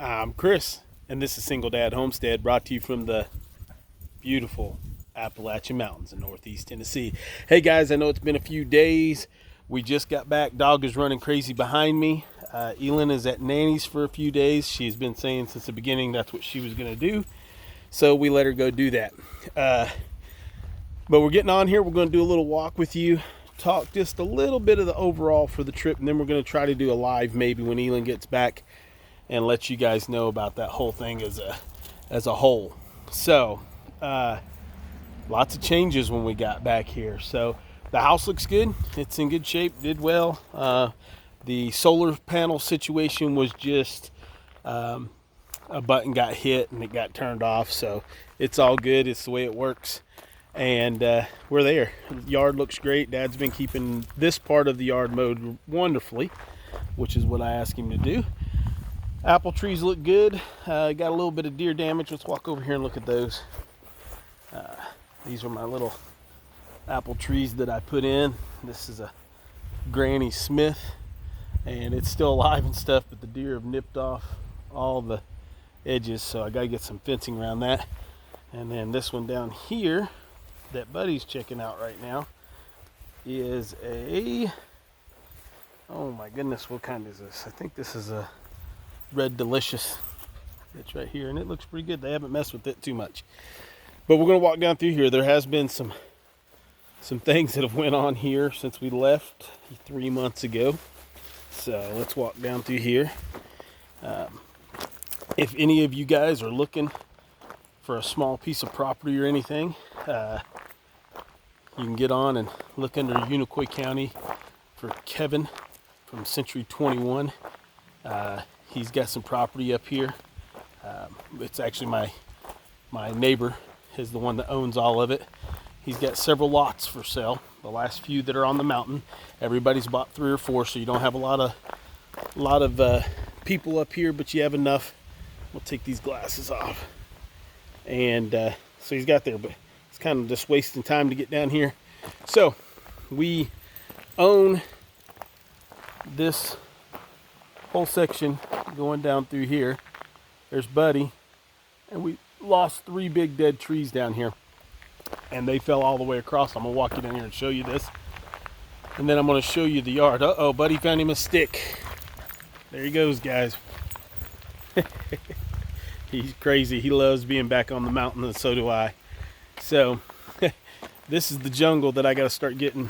I'm Chris, and this is Single Dad Homestead, brought to you from the beautiful Appalachian Mountains in Northeast Tennessee. Hey guys, I know it's been a few days. We just got back. Dog is running crazy behind me. Elin is at Nanny's for a few days. She's been saying since the beginning that's what she was going to do, so we let her go do that. But we're getting on here. We're going to do a little walk with you, talk just a little bit of the overall for the trip, and then we're going to try to do a live maybe when Elin gets back and let you guys know about that whole thing as a whole. So lots of changes when we got back here. So the house looks good. It's in good shape, did well. The solar panel situation was just a button got hit and it got turned off, so it's all good. It's the way it works, and we're there. The yard looks great. Dad's been keeping this part of the yard mowed wonderfully, which is what I asked him to do. Apple trees look good. Got a little bit of deer damage. Let's walk over here and look at those. These are my little apple trees that I put in. This is a Granny Smith, and it's still alive and stuff, but the deer have nipped off all the edges, so I got to get some fencing around that. And then this one down here that Buddy's checking out right now is a, oh my goodness, what kind is this? I think this is a Red Delicious. It's right here, and it looks pretty good. They haven't messed with it too much, but we're going to walk down through here. There has been some things that have went on here since we left 3 months ago, so let's walk down through here. If any of you guys are looking for a small piece of property or anything, you can get on and look under Unicoi County for Kevin from Century 21. He's got some property up here. It's actually my neighbor is the one that owns all of it. He's got several lots for sale. The last few that are on the mountain, everybody's bought 3 or 4, so you don't have a lot of people up here, but you have enough. We'll take these glasses off, and so he's got there, but it's kind of just wasting time to get down here. So we own this whole section going down through here. There's Buddy, and we lost 3 big dead trees down here, and they fell all the way across. I'm gonna walk you down here and show you this, and then I'm gonna show you the yard. Uh-oh, Buddy found him a stick. There he goes, guys. He's crazy. He loves being back on the mountain, and so do I. So this is the jungle that I got to start getting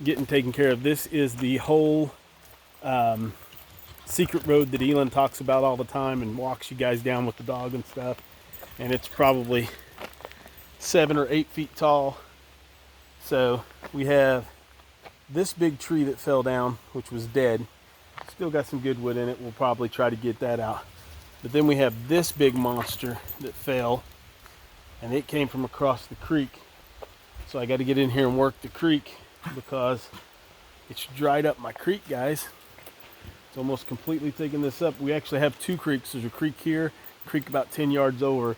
taken care of. This is the whole secret road that Elin talks about all the time and walks you guys down with the dog and stuff. And it's probably 7 or 8 feet tall. So we have this big tree that fell down, which was dead. Still got some good wood in it. We'll probably try to get that out. But then we have this big monster that fell, and it came from across the creek. So I got to get in here and work the creek because it's dried up my creek, guys. It's almost completely taking this up. We actually have 2 creeks. There's a creek here, creek about 10 yards over.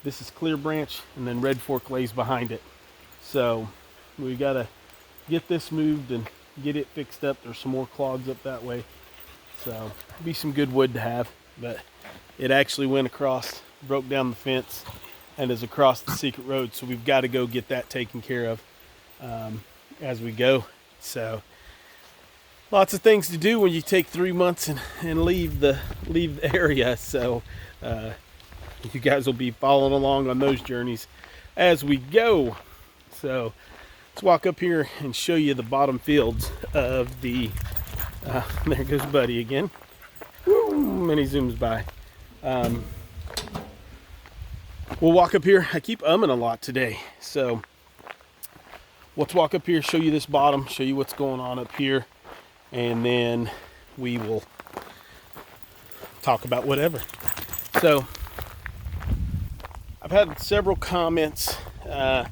This is Clear Branch, and then Red Fork lays behind it. So we got to get this moved and get it fixed up. There's some more clogs up that way. So it'll be some good wood to have, but it actually went across, broke down the fence, and is across the secret road. So we've got to go get that taken care of as we go. So lots of things to do when you take 3 months and leave the area. So you guys will be following along on those journeys as we go. So let's walk up here and show you the bottom fields of the there goes Buddy again. Woo, and he zooms by. We'll walk up here. I keep umming a lot today, so let's walk up here, show you this bottom, show you what's going on up here, and then we will talk about whatever. So I've had several comments, a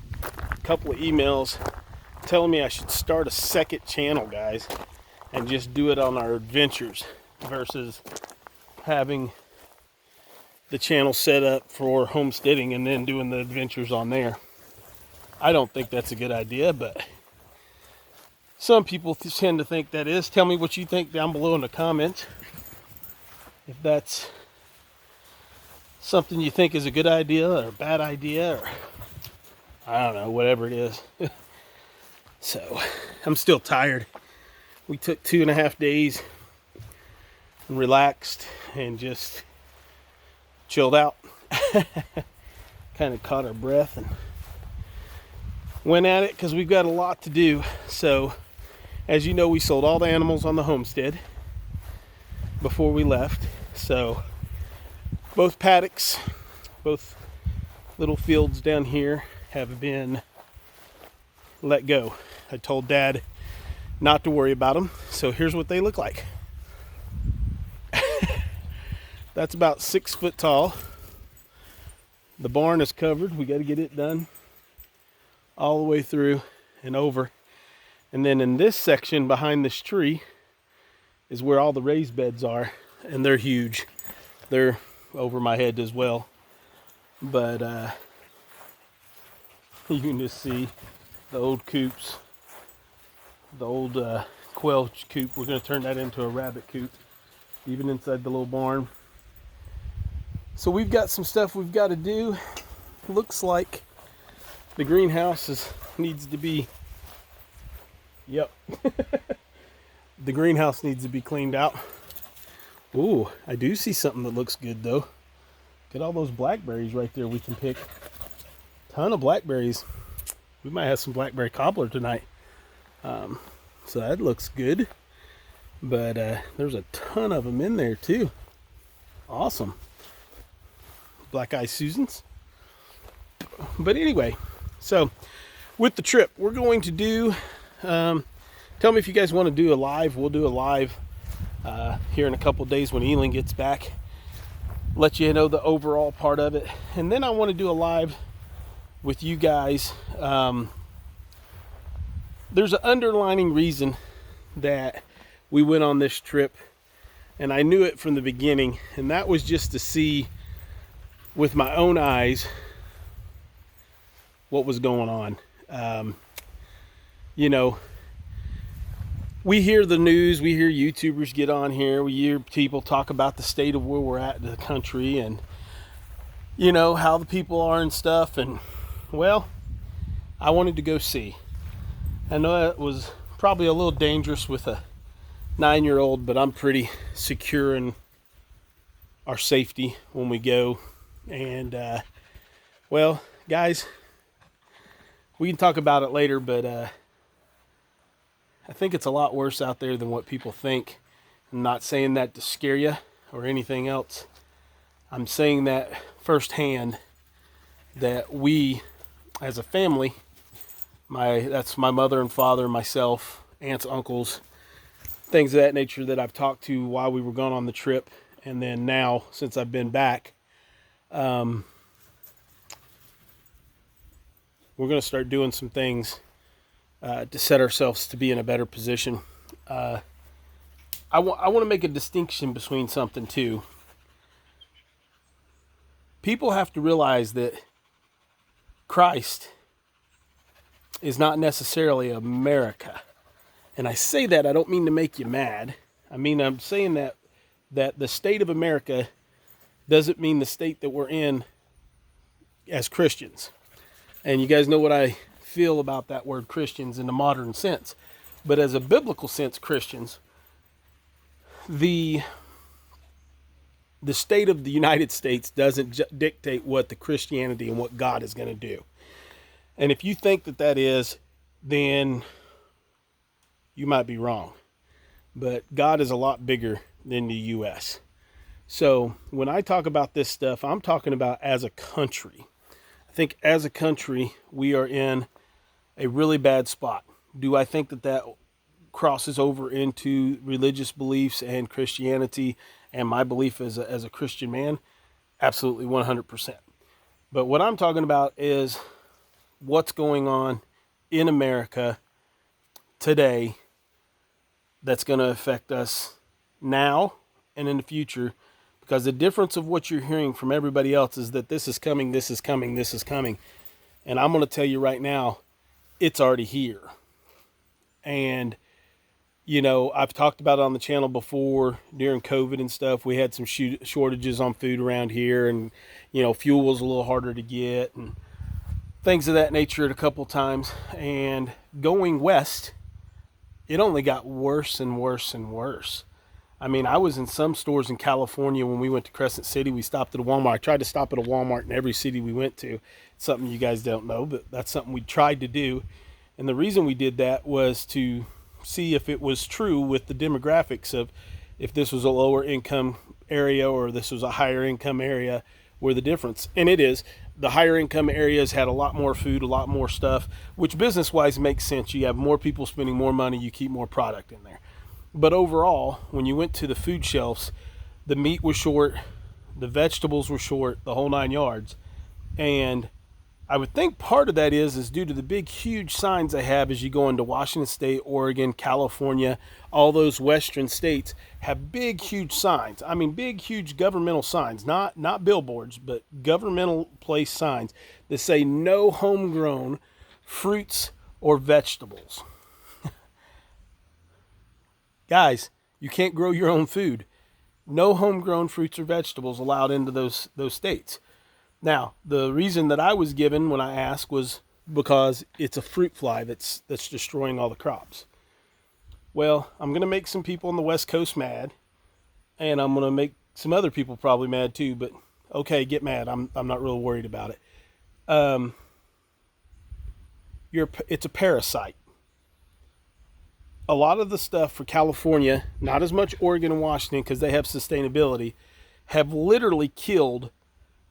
couple of emails telling me I should start a second channel, guys, and just do it on our adventures versus having the channel set up for homesteading and then doing the adventures on there. I don't think that's a good idea, but some people tend to think that is. Tell me what you think down below in the comments. If that's something you think is a good idea or a bad idea, or I don't know, whatever it is. So I'm still tired. We took 2.5 days and relaxed and just chilled out. Kind of caught our breath and went at it because we've got a lot to do. So as you know, we sold all the animals on the homestead before we left. So both paddocks, both little fields down here have been let go. I told Dad not to worry about them. So here's what they look like. That's about 6 foot tall. The barn is covered. We got to get it done all the way through and over. And then in this section behind this tree is where all the raised beds are, and they're huge. They're over my head as well. But you can just see the old coops, the old quail coop. We're going to turn that into a rabbit coop, even inside the little barn. So we've got some stuff we've got to do. Looks like the greenhouse needs to be, yep. The greenhouse needs to be cleaned out. Ooh, I do see something that looks good though. Look at all those blackberries right there we can pick. Ton of blackberries. We might have some blackberry cobbler tonight. So that looks good. But there's a ton of them in there too. Awesome. Black Eyed Susans. But anyway, so with the trip, we're going to do, tell me if you guys want to do a live. We'll do a live here in a couple days when Elin gets back. Let you know the overall part of it. And then I want to do a live with you guys. There's an underlining reason that we went on this trip, and I knew it from the beginning, and that was just to see with my own eyes what was going on. You know, we hear the news, we hear YouTubers get on here, we hear people talk about the state of where we're at in the country, and you know how the people are and stuff. And well, I wanted to go see. I know that was probably a little dangerous with a 9-year-old, but I'm pretty secure in our safety when we go. And well, guys, we can talk about it later, but I think it's a lot worse out there than what people think. I'm not saying that to scare you or anything else. I'm saying that firsthand, that we as a family, that's my mother and father, myself, aunts, uncles, things of that nature that I've talked to while we were gone on the trip, and then now since I've been back, we're going to start doing some things to set ourselves to be in a better position. I want to make a distinction between something too. People have to realize that Christ is not necessarily America. And I say that, I don't mean to make you mad. I mean, I'm saying that the state of America doesn't mean the state that we're in as Christians. And you guys know what I feel about that word Christians in the modern sense. But as a biblical sense, Christians, the state of the United States doesn't dictate what the Christianity and what God is going to do. And if you think that is, then you might be wrong. But God is a lot bigger than the U.S. So when I talk about this stuff, I'm talking about as a country. I think as a country, we are in a really bad spot. Do I think that crosses over into religious beliefs and Christianity and my belief as a Christian man? Absolutely 100%. But what I'm talking about is what's going on in America today that's going to affect us now and in the future, because the difference of what you're hearing from everybody else is that this is coming, this is coming, this is coming. And I'm going to tell you right now, it's already here. And You know, I've talked about it on the channel before during COVID and stuff. We had some shortages on food around here, and you know, fuel was a little harder to get and things of that nature at a couple times. And going west, it only got worse and worse and worse. I mean, I was in some stores in California when we went to Crescent City. We stopped at a Walmart. I tried to stop at a Walmart in every city we went to. It's something you guys don't know, but that's something we tried to do. And the reason we did that was to see if it was true with the demographics of if this was a lower income area or this was a higher income area, where the difference. And it is. The higher income areas had a lot more food, a lot more stuff, which business wise makes sense. You have more people spending more money, you keep more product in there. But overall, when you went to the food shelves, the meat was short, the vegetables were short, the whole 9 yards. And I would think part of that is due to the big, huge signs they have as you go into Washington State, Oregon, California. All those western states have big, huge signs. I mean, big, huge governmental signs, not billboards, but governmental place signs that say no homegrown fruits or vegetables. Guys, you can't grow your own food. No homegrown fruits or vegetables allowed into those states. Now, the reason that I was given when I asked was because it's a fruit fly that's destroying all the crops. Well, I'm going to make some people on the West Coast mad, and I'm going to make some other people probably mad too, but okay, get mad. I'm not real worried about it. It's a parasite. A lot of the stuff for California, not as much Oregon and Washington because they have sustainability, have literally killed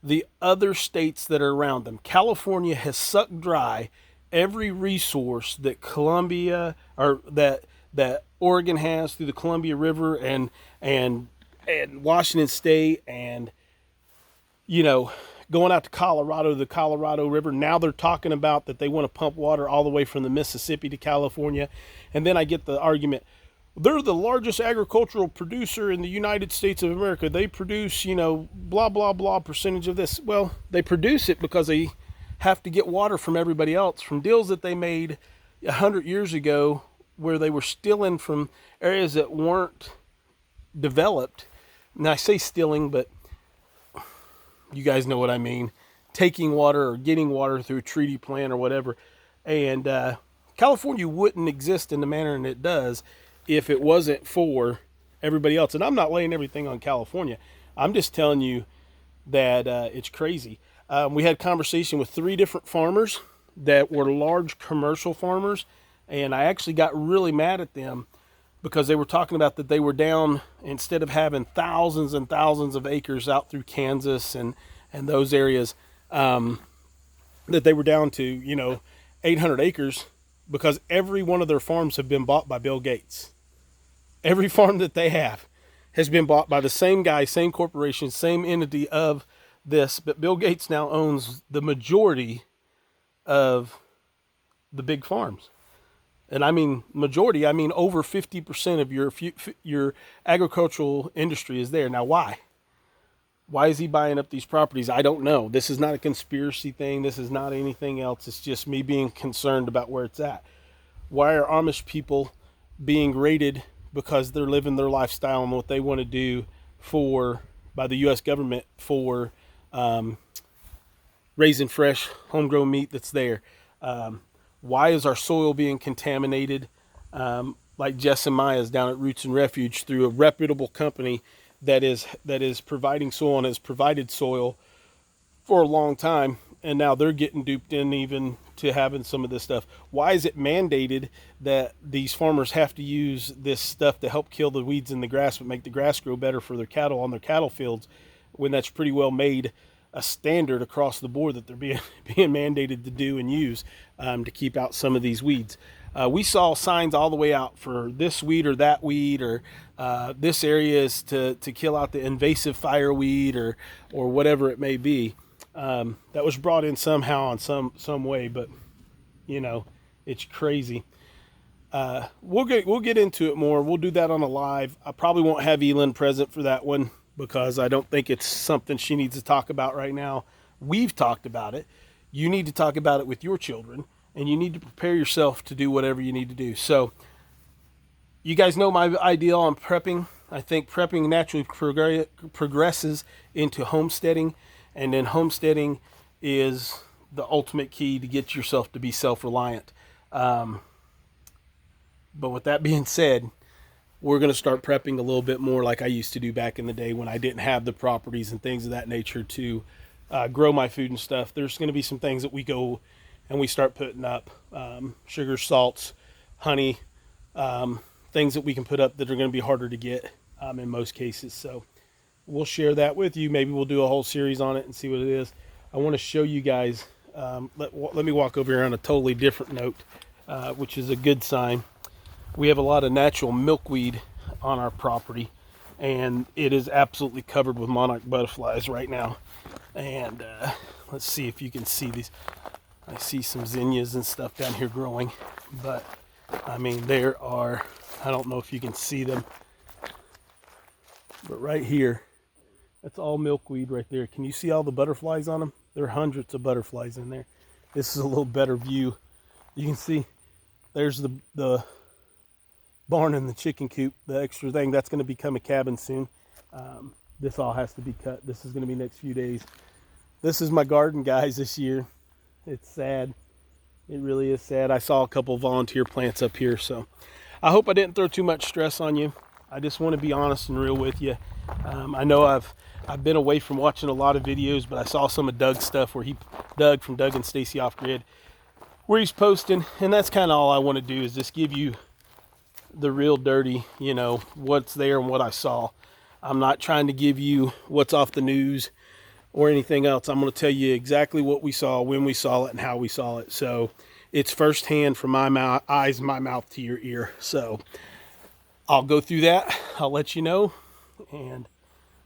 the other states that are around them. California has sucked dry every resource that Columbia or that Oregon has through the Columbia River and Washington State, and you know, going out to Colorado, the Colorado River. Now they're talking about that they want to pump water all the way from the Mississippi to California. And then I get the argument, they're the largest agricultural producer in the United States of America. They produce, you know, blah, blah, blah percentage of this. Well, they produce it because they have to get water from everybody else, from deals that they made 100 years ago where they were stealing from areas that weren't developed. And I say stealing, but you guys know what I mean. Taking water or getting water through a treaty plant or whatever. And California wouldn't exist in the manner that it does if it wasn't for everybody else. And I'm not laying everything on California. I'm just telling you that it's crazy. We had a conversation with 3 different farmers that were large commercial farmers. And I actually got really mad at them because they were talking about that they were down, instead of having thousands and thousands of acres out through Kansas and those areas, that they were down to, you know, 800 acres because every one of their farms have been bought by Bill Gates. Every farm that they have has been bought by the same guy, same corporation, same entity of this. But Bill Gates now owns the majority of the big farms. And I mean majority, I mean over 50% of your agricultural industry is there. Now, why? Why is he buying up these properties? I don't know. This is not a conspiracy thing. This is not anything else. It's just me being concerned about where it's at. Why are Amish people being rated because they're living their lifestyle and what they want to do by the U.S. government for raising fresh homegrown meat that's there? Why is our soil being contaminated like Jess and Maya's down at Roots and Refuge through a reputable company that is providing soil and has provided soil for a long time, and now they're getting duped in even to having some of this stuff? Why is it mandated that these farmers have to use this stuff to help kill the weeds in the grass but make the grass grow better for their cattle on their cattle fields, when that's pretty well made a standard across the board that they're being mandated to do and use to keep out some of these weeds? We saw signs all the way out for this weed or that weed, or this area is to kill out the invasive fireweed or whatever it may be. That was brought in somehow in some way, but you know, it's crazy. We'll get into it more. We'll do that on a live. I probably won't have Elin present for that one because I don't think it's something she needs to talk about right now. We've talked about it. You need to talk about it with your children, and you need to prepare yourself to do whatever you need to do. So, You guys know my idea on prepping. I think prepping naturally progresses into homesteading, and then homesteading is the ultimate key to get yourself to be self-reliant. But with that being said, we're going to start prepping a little bit more like I used to do back in the day when I didn't have the properties and things of that nature to grow my food and stuff. There's going to be some things that we go and we start putting up, sugar, salts, honey, things that we can put up that are going to be harder to get in most cases. So we'll share that with you. Maybe we'll do a whole series on it and see what it is. I want to show you guys. Let me walk over here on a totally different note, which is a good sign. We have a lot of natural milkweed on our property, and it is absolutely covered with monarch butterflies right now. And let's see if you can see these. I see some zinnias and stuff down here growing, but I mean, there are, I don't know if you can see them, but right here, that's all milkweed right there. Can you see all the butterflies on them? There are hundreds of butterflies in there. This is a little better view. You can see there's the barn and the chicken coop, the extra thing. That's going to become a cabin soon. This all has to be cut. This is going to be next few days. This is my garden, guys, this year. It's sad. It really is sad. I saw a couple volunteer plants up here, so I hope I didn't throw too much stress on you. I just want to be honest and real with you. I know I've been away from watching a lot of videos, but I saw some of Doug's stuff where Doug from Doug and Stacy Off Grid, where he's posting, and that's kind of all I want to do is just give you the real dirty, what's there and what I saw. I'm not trying to give you what's off the news or anything else. I'm going to tell you exactly what we saw, when we saw it, and how we saw it. So it's firsthand from my eyes, my mouth to your ear. So I'll go through that. I'll let you know, and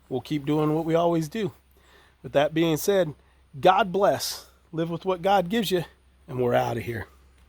we'll keep doing what we always do. With that being said, God bless. Live with what God gives you, and we're out of here.